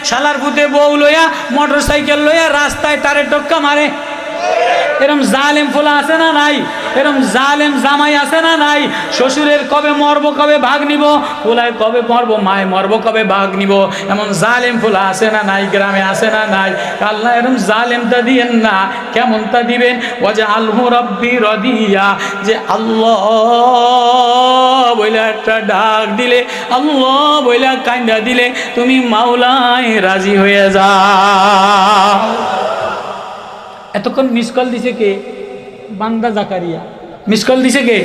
শালার পুতে বউ লইয়া মোটরসাইকেল লইয়া রাস্তায় তারে টক্কা মারে। এরম জালেম ফোলা আছে না নাই? এরম জালেম জামাই আছে না নাই? শ্বশুরের কবে মরবো কবে ভাগ নিব, ফোলায় কবে মরবো মায় মরবো কবে ভাগ নিব, এমন জালেম ফোলা আছে না নাই? গ্রামে আছে না নাই? আল্লাহ এরম জালেমটা দিয়েন না। কেমনটা দিবেন? ওয়াজআলহু রাব্বি রাদিয়া, যে আল্লাহ বইলা একটা ডাক দিলে, আল্লাহ বইলা কান্দা দিলে তুমি মাওলায় রাজি হয়ে যাও। এতক্ষণ মিস কল দিছে কে? বান্দা জাকারিয়া। মিস কল দিছে কে?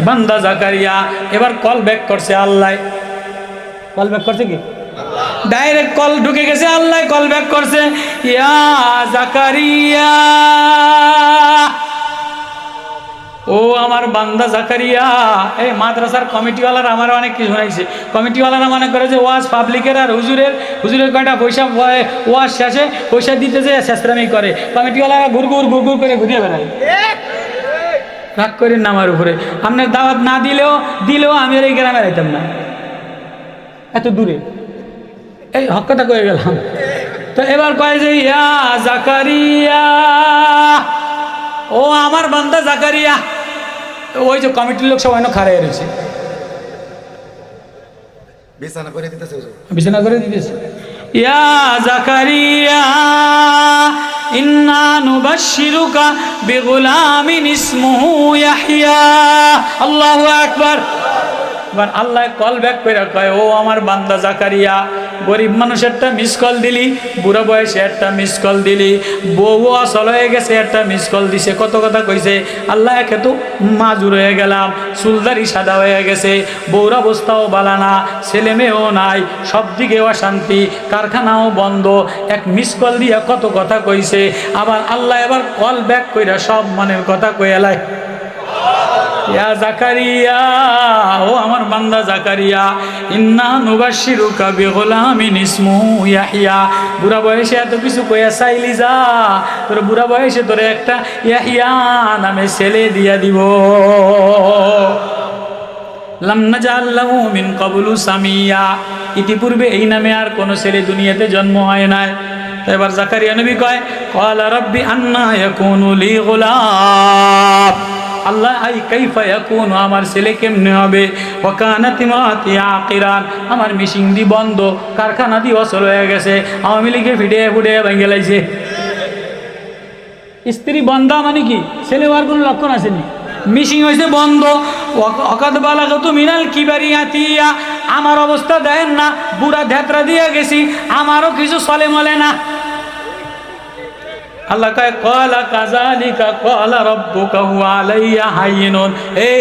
বান্দা জাকারিয়া। এবার কল ব্যাক করছে আল্লাহ। কল ব্যাক করছে কে? ডাইরেক্ট কল ঢুকে গেছে, আল্লাহ কল ব্যাক করছে। ইয়া জাকারিয়া, ও আমার বান্দা জাকারিয়া। এই মাদ্রাসার কমিটিওয়ালারা আমার অনেক কিছু শোনাইছে। কমিটিওয়ালারা মনে করে যে ওয়াজ পাবলিকের আর হুজুরের কয়টা পয়সা ওয়াজ শেষে পয়সা দিতে যে শেষরামি করে। কমিটিওয়ালারা ঘুরঘুর করে ঘুরিয়ে বেড়ায়। রাগ করেন না আমার উপরে। আপনার দাওয়াত না দিলেও আমি আর এই গ্রামে রাইতাম না, এত দূরে। এই হক কথা কয়ে গেলাম। তো এবার কয় যে ইয়া জাকারিয়া, ও আমার বান্দা জাকারিয়া। ওই যে কমিটির লোক সবাই খাড়াই রয়েছে, বিছানা করে দিতেছে। ইয়া জাকারিয়া ইন্না নুবাশশিরুকা বিগুলামিন ইসমুহু ইয়াহইয়া। আল্লাহু আকবার। এবার আল্লাহ কল ব্যাক করে কয়, ও আমার বান্দা জাকারিয়া, গরিব মানুষ একটা মিস কল দিলি, বুড়া বয়সে একটা মিস কল দিলি, বউ আসল হয়ে গেছে একটা মিস কল দিছে, কত কথা কইছে। আল্লাহ একে তো মাজুর হয়ে গেলাম, চুলদারি সাদা হয়ে গেছে, বউর অবস্থাও বালানা, ছেলে মেয়েও নাই, সব দিকে অশান্তি, কারখানাও বন্ধ, এক মিস কল দিয়া কত কথা কইছে। আবার আল্লাহ এবার কল ব্যাক কইরা সব মনের কথা কইয়ালাই। ইয়া জাকারিয়া, ও আমার বান্দা জাকারিয়া, ইন্না নুবাশশিরুকা বিগুলামিন ইসমুহু ইয়াহইয়া। বুড়া বয়সে এত কিছু কইয়া চাইলি যা, তোর বুড়া বয়সে তোরে একটা ইয়াহইয়া নামে ছেলে দিয়া দিব। লাম নাজআল লাহু মিন ক্বাবলু সামিয়া, ইতিপূর্বে এই নামে আর কোনো ছেলে দুনিয়াতে জন্ম হয় নাই। এবার জাকারিয়া নবী কয়, ক্বালা রাব্বি আন্না ইয়াকুনু লি গুলাম। আল্লাহ আই কাইফা ইয়াকুনু, আমার ছেলে কেমনে হবে? ওয়া কানাত ইমরাতি আকিরান, আমার মেশিন দি বন্ধ, কারখানা দি অচল হয়ে গেছে, আওয়ামী লীগে ফিডে ভেঙে লাইছে। স্ত্রী বন্ধা মানে কি? ছেলে হওয়ার কোনো লক্ষণ আসেনি, মিশিং হয়েছে বন্ধ। অকাদ বালাগতু মিনাল কিবারি আতিয়া, আমার অবস্থা দেন না, বুড়া ধ্যাতরা দিয়ে গেছি, আমারও কিছু চলে মলে না। আল্লাহ কয়, ক্বালা কাযালিকা ক্বালা রাব্বুকা হুয়া আলাইয়া হাইয়িনুন। এ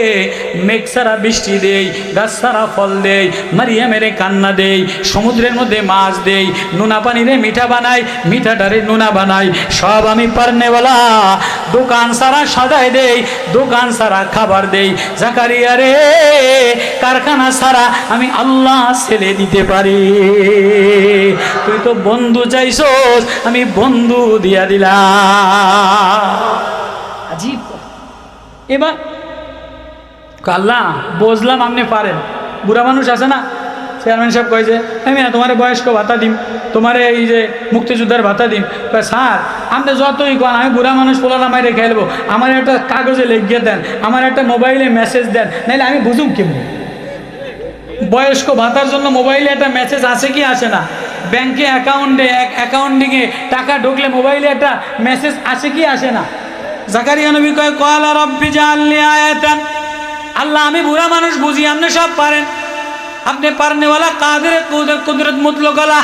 মেঘ ছাড়া বৃষ্টি দেই, গাছ ছাড়া ফল দেই, মারিয়ামের কান্না দেই, সমুদ্রের মধ্যে মাছ দেই, নুনা পানিরে মিঠা বানাই, মিঠাটারে নুনা বানাই, সব আমি পারনেওয়ালা। দোকান ছাড়া সাজাই দেই, দোকান ছাড়া খাবার দেই। জাকারিয়া রে, কারখানা ছাড়া আমি আল্লাহ ছেলে দিতে পারি। তুই তো বন্ধু চাইছস, আমি বন্ধু দিয়া দিলাম। আজীব। এবার আল্লাহ বুঝলাম আপনি পারেন। বুড়া মানুষ আছে না, চেয়ারম্যান সাহেব কয়েছে, আমি না তোমার বয়স্ক ভাতা দিন, তোমার এই যে মুক্তিযোদ্ধার ভাতা দিন। স্যার আপনি যতই কন, আমি বুড়া মানুষ পোলানা মাইরে খেলবো, আমার একটা কাগজে লিখিয়ে দেন, আমার একটা মোবাইলে মেসেজ দেন, নাহলে আমি বুঝুম কেমনি। বয়স্ক ভাতার জন্য মোবাইলে একটা মেসেজ আসে কি আসে না? ব্যাংকে অ্যাকাউন্টিংয়ে টাকা ঢুকলে মোবাইলে একটা মেসেজ আসে কি আসে না? জাকারিয়া নবী কয়, ক্বালা রাব্বি জাআলনি আয়াতান। আল্লাহ আমি বুড়া মানুষ বুঝি, আপনি সব পারেন, আপনি পারনেওয়ালা, কাদের কুদরত মুতলক আলা।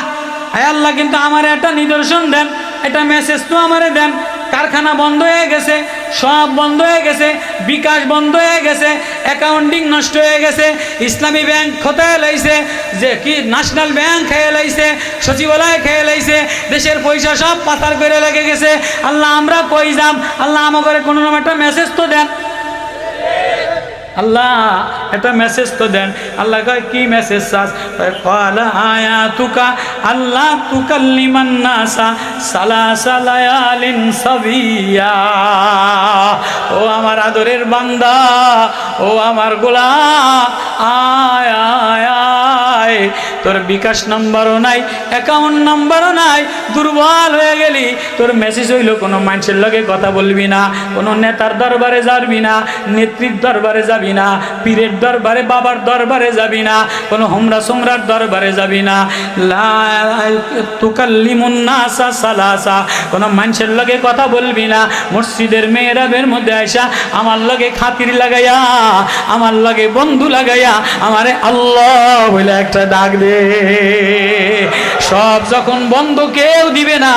হায় আল্লাহ, কিন্তু আমার একটা নিদর্শন দেন, একটা মেসেজ তো আমারে দেন। কারখানা বন্ধ হয়ে গেছে, সব বন্ধ হয়ে গেছে, বিকাশ বন্ধ হয়ে গেছে, অ্যাকাউন্টিং নষ্ট হয়ে গেছে, ইসলামী ব্যাংক খোতায় লাইছে, যে কি ন্যাশনাল ব্যাংক খেয়ে লাইছে, সচিবালয় খেয়ে লাইছে, দেশের পয়সা সব পাচার করে লেগে গেছে। আল্লাহ আমরা কই যাম? আল্লাহ আমাকে কোনো রকম একটা মেসেজ তো দেন, আল্লাহ একটা মেসেজ তো দেন। আল্লাহ কয়, কি মেসেজ চাস? ক্বালা আয়াতুকা আল্লাহ তুকাল্লিমান নাসা সালাসা লায়ালিন সাবিয়া। ও আমার আদরের বান্দা, ও আমার গোলাম, আয় আয় আয়, নাই, তোর বিকাশ নাম্বারও নাই, অ্যাকাউন্ট নাম্বারও নাই, দুর্বল হয়ে গেলি, তোর মেসেজ হইল কোনো মানুষের লগে কথা বলবি না, কোনো নেতার দরবারে যাবি না, নেত্রীর দরবারে যাবি না, পীরের দরবারে, বাবার দরবারে যাবি না, কোনো হোমরা সোমরার দরবারে যাবি না, লা তুকাল্লিমুন নাসা সালাসা, কোনো মানুষের লগে কথা বলবি না, মসজিদের মেহরাবের মধ্যে আইসা আমার লগে খাতির লাগাইয়া, আমার লগে বন্ধু লাগাইয়া আমারে আল্লাহ বলে একটা ডাক দে। সব যখন বন্ধ, কেউ দিবে না,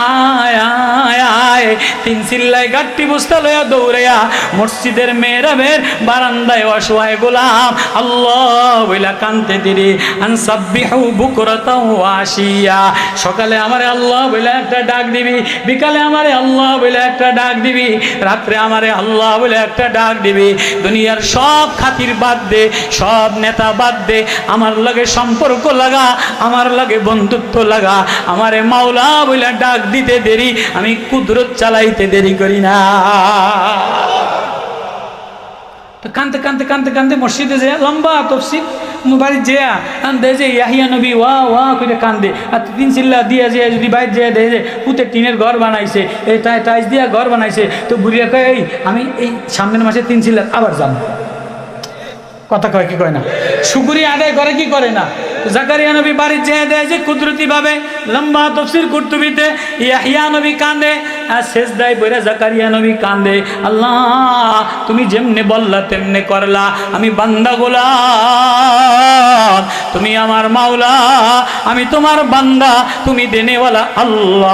আয় আয় আয়, তিন চিল্লায় গাট্টি বস্তা লইয়া দৌড়াইয়া মসজিদের মেহরাবের বারান্দায় অসহায় গোলাম আল্লাহ বইলা কানতে দিরে, আনসাব্বিহু বুকরাতাও ওয়া আশিয়া, সকালে আমারে আল্লাহ বইলা একটা ডাক দিবি, বিকালে আমারে আল্লাহ বইলা একটা ডাক দিবি, রাত্রে আমারে আল্লাহ বলে একটা ডাক দিবি। দুনিয়ার সব খাতির বাদ দে, সব নেতা বাদ দে, আমার লগে সম্পর্ক লাগা, আমার লগে বন্ধুত্ব লাগা, আমারে মাওলা বলে ডাক দিতে দেরি, আমি কুদরত চালাইতে দেরি করি না। তো কানতে কানতে কানতে কানতে মসজিদে যায়, লম্বা তফসির বাড়ি যেয়া দে যে ইয়াহিয়া নবী ওয়া ওয়া করে কান্দে, আর তিন চিল্লা দিয়া যে যদি বাইর যেয়ে দেয় যে পুতে টিনের ঘর বানাইছে, এই টাইস দিয়া ঘর বানাইছে, তো বুড়িয়া কয় এই আমি এই সামনের মাসে তিন চিল্লা আবার যাব, কথা কয় কি কয় না, শুকরিয়া আদায় করে কি করে না। জাকারিয়া নবী বাড়ি যেয়ে দেয় যে কুদরতি ভাবে, লম্বা তফসির কুরতুবিতে ইয়াহিয়া নবী কান্দে, আর সেজদায় পড়ে জাকারিয়া নবী কান্দে, আল্লাহ তুমি যেমনে বললা তেমনে করলা, আমি বান্দা গোলাম, তুমি আমার মাওলা, আমি তোমার বান্দা, তুমি দেনেওয়ালা আল্লাহ।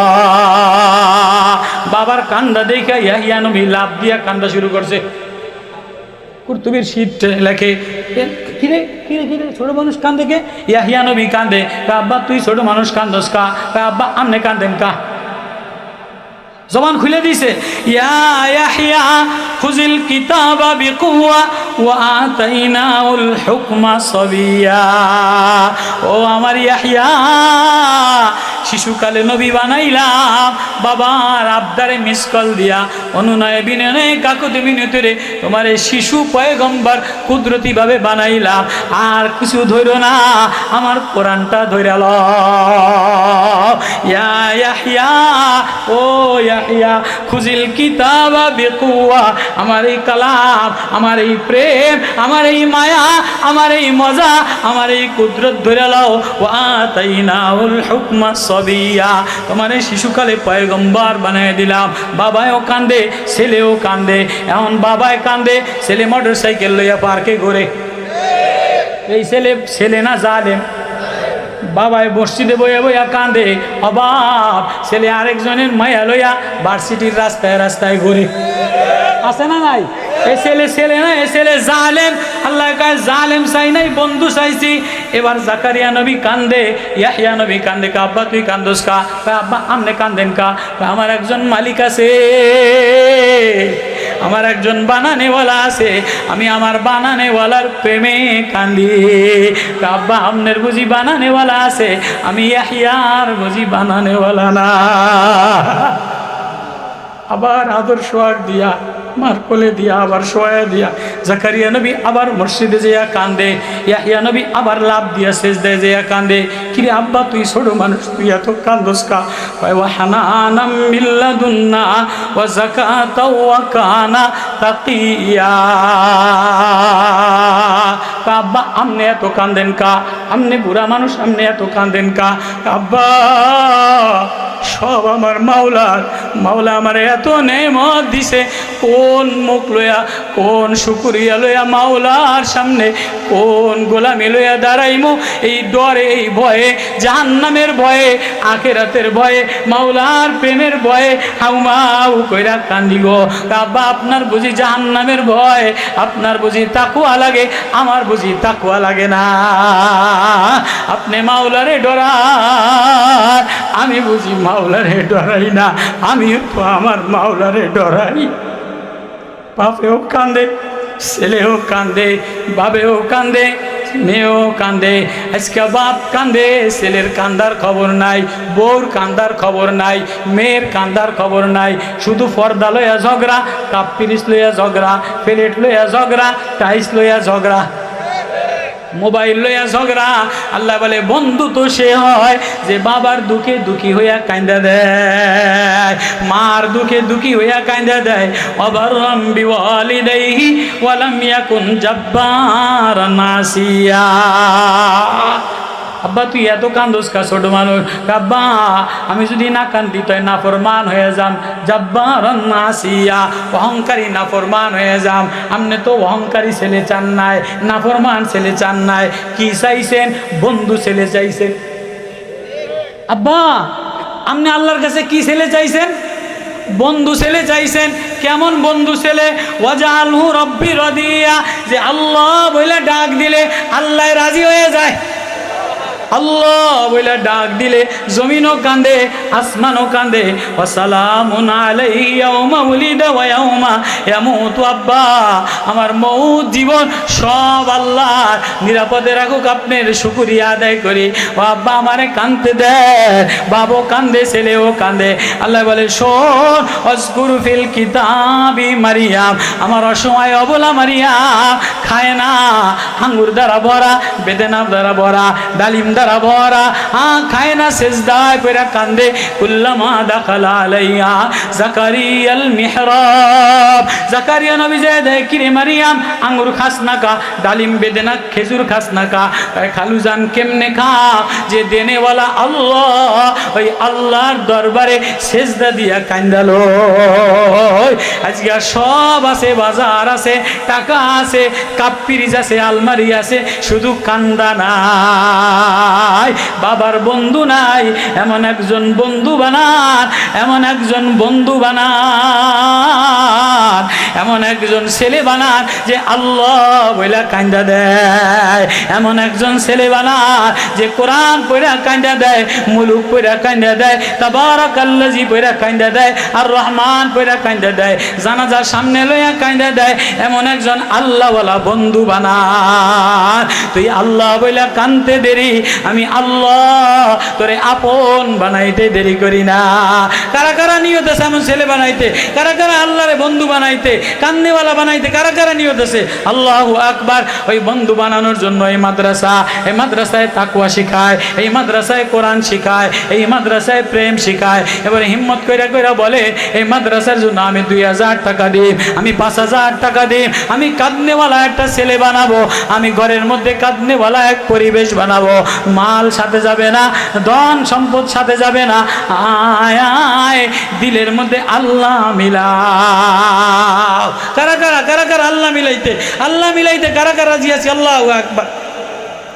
বাবার কান্দা দেখে ইয়াহিয়া নবী লাভ দিয়া কান্দা শুরু করছে। কুরতুবির শীত লেখে, কিরে কিরে কিরে ছোট মানুষ কান্দে কে? ইয়াহিয়া নবী কান্দে, আব্বা তুই ছোট মানুষ কান্দস কা? আব্বা আমনে কান্দেন কা? জবান খুলে দিছে, ইয়া ইয়াহিয়া খুজিল কিতাবা বিকুওয়া ওয়া আতাইনাউল হুকমা সাবিয়া, ও আমার ইয়াহিয়া, শিশুকালে নবী বানাইলাম, বাবার আবদারে মিস কল দিয়া অনুনয় বিনয়ে কাকুতি মিনতিরে তোমার এই শিশু পয়গম্বর কুদরতি ভাবে বানাইলাম, আর কিছু ধইরো না, আমার কোরআনটা ধইরা লও। ইয়া ইয়াহিয়া, ও ইয়াহিয়া খুজিল কিতাবা বিকুওয়া, আমার এই কালাম, আমার এই প্রেম, আমার এই মায়া, আমার এই মজা, আমার এই কুদরত ধইরা লও। ওয়া আতাইনাউল হুকমা সাবিয়া, তোমার এই শিশুকালে পয়গম্বর বানিয়ে দিলাম। বাবাও কান্দে, ছেলেও কান্দে, এখন বাবায় কান্দে, ছেলে মোটর সাইকেল লইয়া পার্কে ঘুরে, এই ছেলে না জালেম, বাবায় মসজিদে বইয়া বইয়া কান্দে, অবাক, ছেলে আরেকজনের মায়া লইয়া ভার্সিটির রাস্তায় রাস্তায় ঘুরে, আছে না নাই? এ ছেলে না, এ ছেলে জালেম। আল্লাহ কয় জালেম চাই নাই, বন্ধু চাইছি। এবার জাকারিয়া নবী কান্দে, ইয়াহিয়া নবী কান্দে, কা আব্বা তুই কান্দোস কা? আব্বা আমনে কান্দেন কা? আমার একজন মালিক আছে, আমার একজন বানানেওয়ালা আছে, আমি আমার বানানেওয়ালার প্রেমে কান্দি। আব্বা আমনের বুঝি বানানেওয়ালা আছে, আমি ইয়াহিয়ার বুঝি বানানেওয়ালা না। আবার আদর সোয়াগ দিয়া, মার কোলে দিয়া, আবার সোয়া দিয়া জাকারিয়া নবী আবার মসজিদে যেয়া কান্দে, ইয়াহিয়া নবী আবার লাভ দিয়া সেজদায় যেয়া কান্দে। কিরে আব্বা তুই ছোট মানুষ, তুই এত কান্দোস কা? ওয়া হানানাম মিন লাদুন্না ওয়া যাকাতাও ওয়া কানা তাকিয়া। আব্বা আমনে এত কান্দেন কা? আমনে বুড়া মানুষ, আমনে এত কান্দেন কা? আব্বা সব আমার মাওলার, মাওলা আমার এত নেমত দিছে, কোন মুখ লইয়া, কোন শুকরিয়া লইয়া মাওলার সামনে কোন গোলামি লইয়া দাঁড়াইমু? এই ডরে, এই ভয়ে, জাহান্নামের ভয়ে, আখিরাতের ভয়ে, মাওলার প্রেমের ভয়ে হাউমাউ কইরা কান্দি গো। আব্বা আপনার বুঝি জাহান্নামের ভয়, আপনার বুঝি তাকওয়া লাগে, আমার বুঝি তাকওয়া লাগে না। আপনি মাওলারে ডরান, আমি বুঝি মাওলারে ডরাই না, আমি তো আমার মাওলারে ডরাই। বাপেও কান্দে, ছেলেও কান্দে, বাবেও কান্দে, মেয়েও কান্দে। আজকে বাপ কান্দে, ছেলের কান্দার খবর নাই, বউর কান্দার খবর নাই, মেয়ের কান্দার খবর নাই, শুধু পর্দা লইয়া ঝগড়া, কাপ পিরিচ লইয়া ঝগড়া, প্লেট লইয়া ঝগড়া, টাইস লইয়া ঝগড়া। মোবাইল লইয়া ঝগড়া। আল্লাহ বলে বন্ধু তো সে হয় যে বাবার দুঃখে দুঃখী হইয়া কান্দা দেয়, মার দুঃখে দুঃখী হইয়া কান্দা দেয়। অবাররাম বিওয়ালিদাইহি ওয়া লাম ইয়াকুন জাব্বারান নাসিয়া। আব্বা তুই এত কান্দোস কা ছোট মানুষ? আব্বা আমি যদি না কান্দি তাই নাফরমান হয়ে যাম, জাব্বারান নাসিয়া, অহংকারী নাফরমান হয়ে যাম। আপনি তো অহংকারী ছেলে চান নাই, নাফরমান ছেলে চান নাই, কি চাইছেন? বন্ধু ছেলে চাইছেন। আব্বা আপনি আল্লাহর কাছে কি ছেলে চাইছেন? বন্ধু ছেলে চাইছেন। কেমন বন্ধু ছেলে? ওয়াজআলহু রাব্বি রাদিয়া, যে আল্লাহ বলে ডাক দিলে আল্লাহ রাজি হয়ে যায়। আল্লাহ বলে ডাক দিলে জমিনও কান্দে, আসমানও কান্দে। ওয়াসালামুন আলাইহি ইয়াউমা উলিদা ওয়া ইয়াউমা ইয়ামুতু। আব্বা আমার মৌত জীবন সব আল্লাহর, নিরাপদে রাখুক, আপনার শুকরিয়া আদায় করি। ও আব্বা আমারে কান্দতে দেয়, বাবও কান্দে, ছেলেও কান্দে। আল্লাহ বলে শোন, অজকুর ফিল কিতাবি মারিয়াম, আমার অসময় অবলা মারিয়াম খায় না, আঙ্গুর দ্বারা ভরা, বেদেনা দ্বারা ভরা, ডালিম দ্বারা ভরা, খায় না, সেজদায় পড়ে কান্দে। কুল্লামা দাখালা আলাইহা জাকারিয়াল মিহরাব, জাকারিয়া নবী যে দেয় কিরে মারিয়াম আঙ্গুর খাস না কা, ডালিম বেদেনা খেজুর খাস না কা? খালুজান কেমনে খা? যে দেনেওয়ালা আল্লাহ, ওই আল্লাহর দরবারে সেজদা দিয়া কান্দালো। আজকে সব আছে, বাজার আছে, টাকা আছে, কাপ পিরিজ আছে, আলমারি আছে, শুধু কান্দা নাই, বাবার বন্ধু নাই। এমন একজন বন্ধু বানান, এমন একজন বন্ধু বানান, এমন একজন ছেলে বানান যে আল্লাহ বইলা কান্দা দেয়। এমন একজন ছেলে বানান যে কোরআন পড়া কান্দা দেয়, মুলুক পড়া কান্দা দেয়, তাবারাকাল্লাযী পড়া কান্দা দেয়, আর রহমান পড়া কান্দা দেয়, জানাজার সামনে লইয়া কান্দা দেয়। এমন একজন আল্লাহওয়ালা বন্ধু বানান। তুই আল্লাহ বইলা কানতে দেরি, আমি আল্লাহ তোরে আপন বানাইতে দেরি করি না। কারা কারা নিয়ত আছে এমন ছেলে বানাইতে? কারা কারা আল্লাহরে বন্ধু বানাইতে, কান্নেওয়ালা বানাইতে কারা কারা নিয়ত আছে? আল্লাহু আকবার। ওই বন্ধু বানানোর জন্য এই মাদ্রাসা, এই মাদ্রাসায় তাকওয়া শিখায়, এই মাদ্রাসায় কোরআন শিখায়, এই মাদ্রাসায় প্রেম শিখায়। এবারে হিম্মত কইরা কইরা বলে এই মাদ্রাসার জন্য আমি 2000 টাকা দিই, আমি 5000 টাকা দিই, আমি কাঁদনেওয়ালা একটা ছেলে বানাবো, আমি ঘরের মধ্যে কাঁদনেওয়ালা এক পরিবেশ বানাবো। মাল সাথে যাবে না, ধন সম্পদ সাথে যাবে না, আয় আয় দিলের মধ্যে আল্লাহ মিলাও। কারা কারা কারা কারা আল্লাহ মিলাইতে, আল্লাহ মিলাইতে কারা কারা রাজি আছে? আল্লাহু আকবার।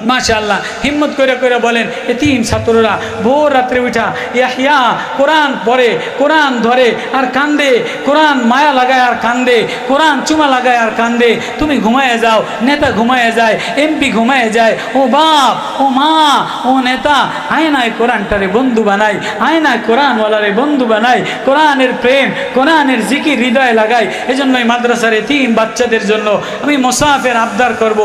মাশাআল্লাহ, হিম্মত করে করে বলেন। এতিম ছাত্ররা ভোর রাত্রে উঠা ইয়াহিয়া কোরআন পড়ে, কোরআন ধরে আর কান্দে, কোরআন মায়া লাগায় আর কান্দে, কোরআন চুমা লাগায় আর কান্দে। তুমি ঘুমায় যাও, নেতা ঘুমায় যায়, এমপি ঘুমায় যায়, ও বাপ, ও মা, ও নেতা, আয়নায় কোরআনটারে বন্ধু বানাই, আয়নায় কোরআনওয়ালারে বন্ধু বানাই, কোরআনের প্রেম, কোরআনের জিকির হৃদয়ে লাগাই। এজন্য এই মাদ্রাসার এতিম বাচ্চাদের জন্য আমি মুসাফের আবদার করব।